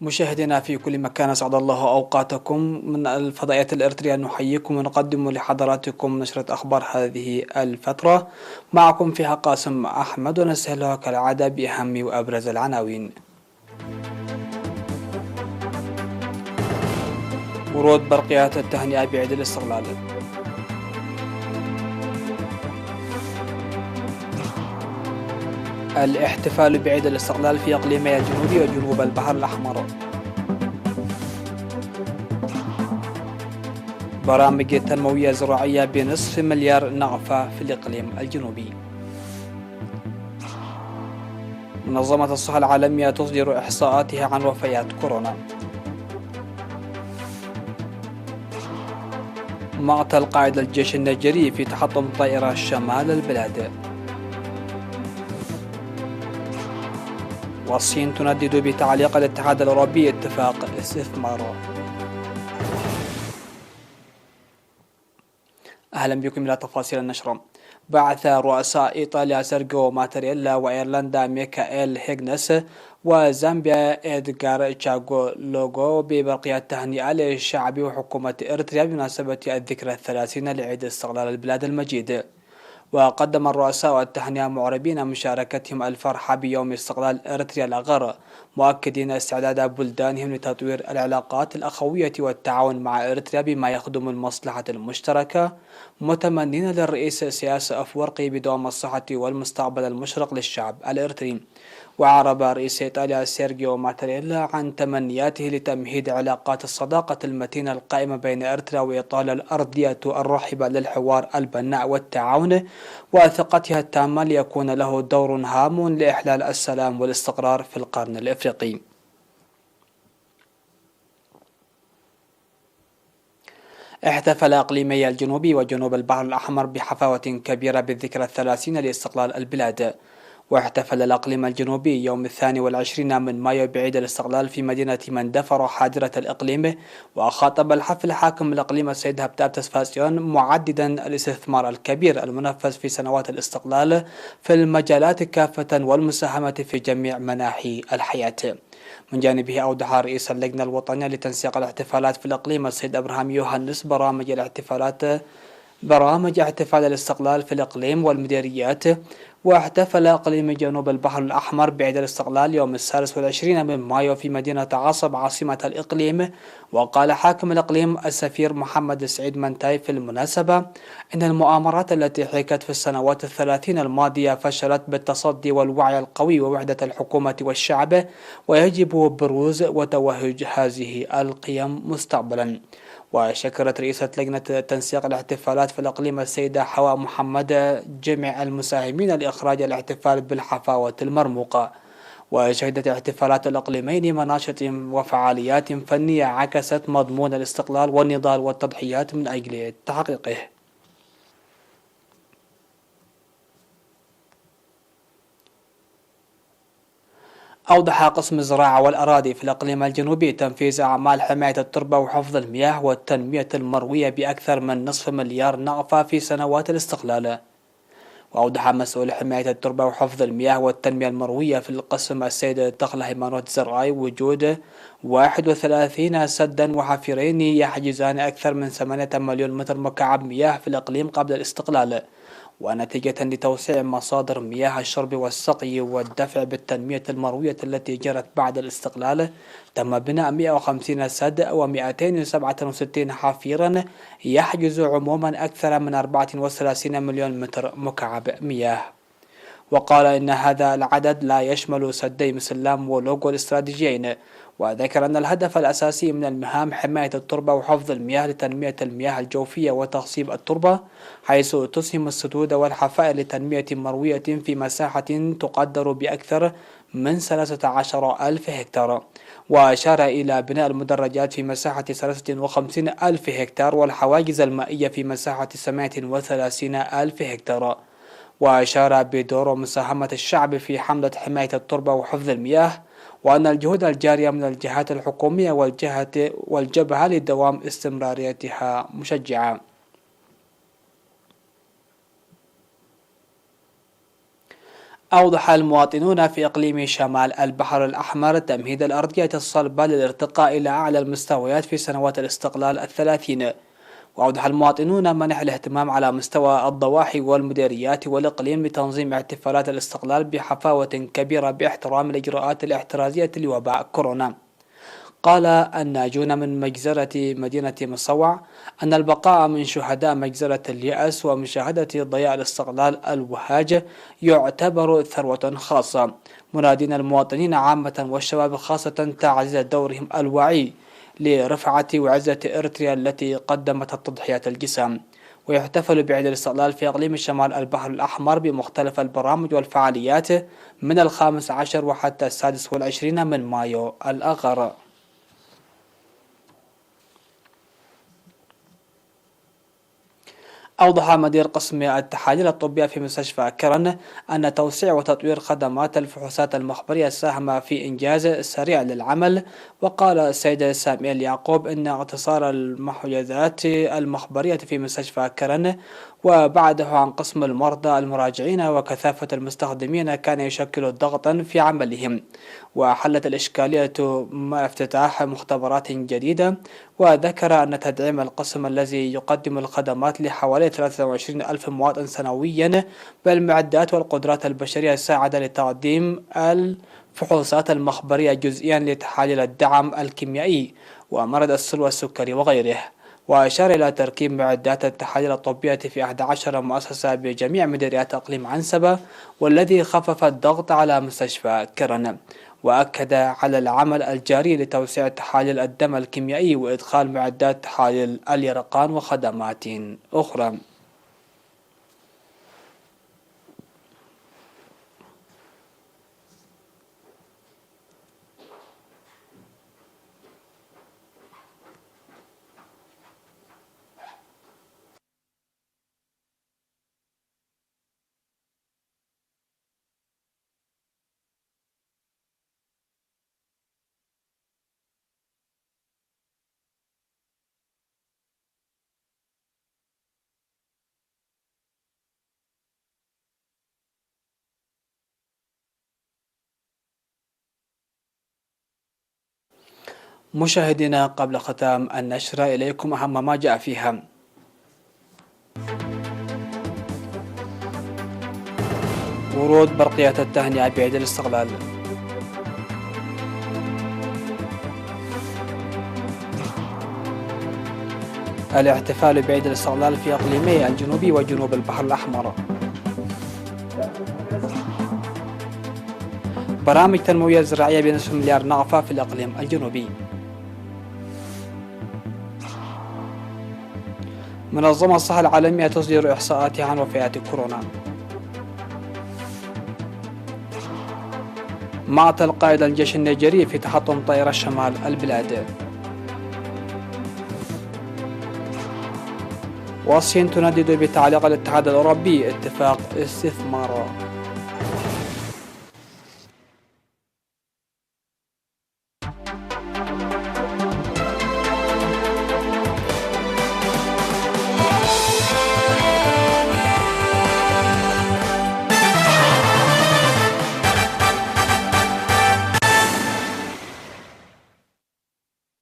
مشاهدينا في كل مكان، أسعد الله أوقاتكم. من الفضائيات الإريترية نحييكم ونقدم لحضراتكم نشرة أخبار هذه الفترة. معكم فيها قاسم أحمد، ونسهلها كالعادة بأهم وأبرز العناوين. ورود برقيات التهنئة بعيد الاستقلال. الاحتفال بعيد الاستقلال في إقليمي الجنوبي وجنوب البحر الأحمر. برامج تنموية زراعية بنصف مليار نغفة في الإقليم الجنوبي. منظمة الصحة العالمية تصدر إحصاءاتها عن وفيات كورونا. مقتل قائد الجيش النيجيري في تحطم طائرة شمال البلاد. والصين تندد بتعليق الاتحاد الأوروبي اتفاق استثمار. أهلا بكم إلى تفاصيل النشرة. بعث رؤساء إيطاليا سيرجيو ماتارييلا وأيرلندا ميكائيل هيغنس وزامبيا إدغار تشاغو لوغو ببرقيات تهنئة للشعب وحكومة إريتريا بمناسبة الذكرى 30 لعيد استقلال البلاد المجيد. وقدم الرؤساء التهنئة معربين مشاركتهم الفرحة بيوم استقلال إريتريا الأغر، مؤكدين استعداد بلدانهم لتطوير العلاقات الأخوية والتعاون مع إريتريا بما يخدم المصلحة المشتركة، متمنين للرئيس سياس أفورقي بدوام الصحة والمستقبل المشرق للشعب الإريتري. وأعرب رئيس إيطاليا سيرجيو ماتارييلا عن تمنياته لتمهيد علاقات الصداقة المتينة القائمة بين إريتريا وإيطاليا الأرضية الرحبة للحوار البناء والتعاون، وثقتها التامة ليكون له دور هام لإحلال السلام والاستقرار في القرن الإفريقي. احتفل إقليمي الجنوبي وجنوب البحر الأحمر بحفاوة كبيرة بالذكرى 30 لاستقلال البلاد. واحتفل الإقليم الجنوبي يوم 22 من مايو بعيد الاستقلال في مدينة مندفر حاضرة الإقليم. وخاطب الحفل حاكم الإقليم السيد هبتاب تسفاسيون، معددا الاستثمار الكبير المنفذ في سنوات الاستقلال في المجالات كافة والمساهمة في جميع مناحي الحياة. من جانبه أوضح رئيس اللجنة الوطنية لتنسيق الاحتفالات في الإقليم السيد إبراهيم يوهانس برامج احتفال الاستقلال في الإقليم والمديريات. واحتفل إقليم جنوب البحر الأحمر بعيد الاستقلال يوم 23 من مايو في مدينة عصب عاصمة الإقليم. وقال حاكم الإقليم السفير محمد سعيد منتاي في المناسبة إن المؤامرات التي حيكت في السنوات 30 الماضية فشلت بالتصدي والوعي القوي ووحدة الحكومة والشعب، ويجب بروز وتوهج هذه القيم مستقبلا. وشكرت رئيسة لجنة تنسيق الاحتفالات في الإقليم السيدة حواء محمد جميع المساهمين لإخراج الاحتفال بالحفاوة المرموقة. وشهدت احتفالات الإقليمين مناشط وفعاليات فنية عكست مضمون الاستقلال والنضال والتضحيات من أجل تحقيقه. أوضح قسم الزراعة والأراضي في الإقليم الجنوبي تنفيذ أعمال حماية التربة وحفظ المياه والتنمية المروية بأكثر من نصف مليار نغفة في سنوات الاستقلال. وأوضح مسؤول حماية التربة وحفظ المياه والتنمية المروية في القسم السيد الدخلة هيمانوت زرعاي وجود 31 سدا وحفيرين يحجزان أكثر من 8 مليون متر مكعب مياه في الإقليم قبل الاستقلال. ونتيجة لتوسيع مصادر مياه الشرب والسقي والدفع بالتنمية المروية التي جرت بعد الاستقلال، تم بناء 150 سد و267 حافيرا يحجز عموما أكثر من 34 مليون متر مكعب مياه. وقال إن هذا العدد لا يشمل سدي مسلام ولوغو الاستراتيجيين. وذكر أن الهدف الأساسي من المهام حماية التربة وحفظ المياه لتنمية المياه الجوفية وتخصيب التربة، حيث تسهم السدود والحفائر لتنمية مروية في مساحة تقدر بأكثر من 13,000 هكتار. وأشار إلى بناء المدرجات في مساحة 53,000 هكتار والحواجز المائية في مساحة 38,000 هكتار. وأشار بدور ومساهمة الشعب في حملة حماية التربة وحفظ المياه، وأن الجهود الجارية من الجهات الحكومية والجبهة لدوام استمراريتها مشجعة. أوضح المواطنون في إقليم شمال البحر الأحمر تمهيد الأرضية الصلبة للارتقاء إلى أعلى المستويات في سنوات الاستقلال الثلاثين. وأوضح المواطنون منح الاهتمام على مستوى الضواحي والمديريات والإقليم بتنظيم احتفالات الاستقلال بحفاوة كبيرة باحترام الإجراءات الاحترازية لوباء كورونا. قال الناجون من مجزرة مدينة مصوع أن البقاء من شهداء مجزرة اليأس ومشاهدة ضياء الاستقلال الوهاج يعتبر ثروة خاصة، منادين المواطنين عامة والشباب خاصة تعزيز دورهم الوعي لرفعة وعزة إريتريا التي قدمت التضحيات الجسام. ويحتفل بعيد الاستقلال في إقليم شمال البحر الأحمر بمختلف البرامج والفعاليات من 15 وحتى 26 من مايو الآخر. أوضح مدير قسم التحاليل الطبية في مستشفى كرن أن توسيع وتطوير خدمات الفحوصات المخبرية ساهم في إنجاز سريع للعمل. وقال السيد ساميل يعقوب أن اقتصار المحجزات المخبرية في مستشفى كرن وبعده عن قسم المرضى المراجعين وكثافة المستخدمين كان يشكل ضغطا في عملهم، وحلت الإشكالية مع افتتاح مختبرات جديدة. وذكر أن تدعيم القسم الذي يقدم الخدمات لحوالي 23 ألف مواطن سنويا بالمعدات والقدرات البشرية ساعد لتقديم الفحوصات المخبرية جزئيا لتحاليل الدعم الكيميائي ومرض السل والسكري وغيره. وأشار إلى تركيب معدات التحاليل الطبية في 11 مؤسسة بجميع مديريات إقليم عنسبة، والذي خفف الضغط على مستشفى كرن. وأكد على العمل الجاري لتوسيع تحاليل الدم الكيميائي وإدخال معدات تحاليل اليرقان وخدمات أخرى. مشاهدينا، قبل ختام النشرة إليكم أهم ما جاء فيها. ورود برقية التهنئة بعيد الاستقلال. الاحتفال بعيد الاستقلال في إقليمي الجنوبي وجنوب البحر الأحمر. برامج تنموية زراعية بنصف مليار نغفة في الإقليم الجنوبي. منظمة الصحة العالمية تصدر إحصاءاتها عن وفيات كورونا. معطل قائد الجيش النيجيري في تحطم طائرة شمال البلاد. والصين تندد بتعليق الاتحاد الأوروبي اتفاق استثمار.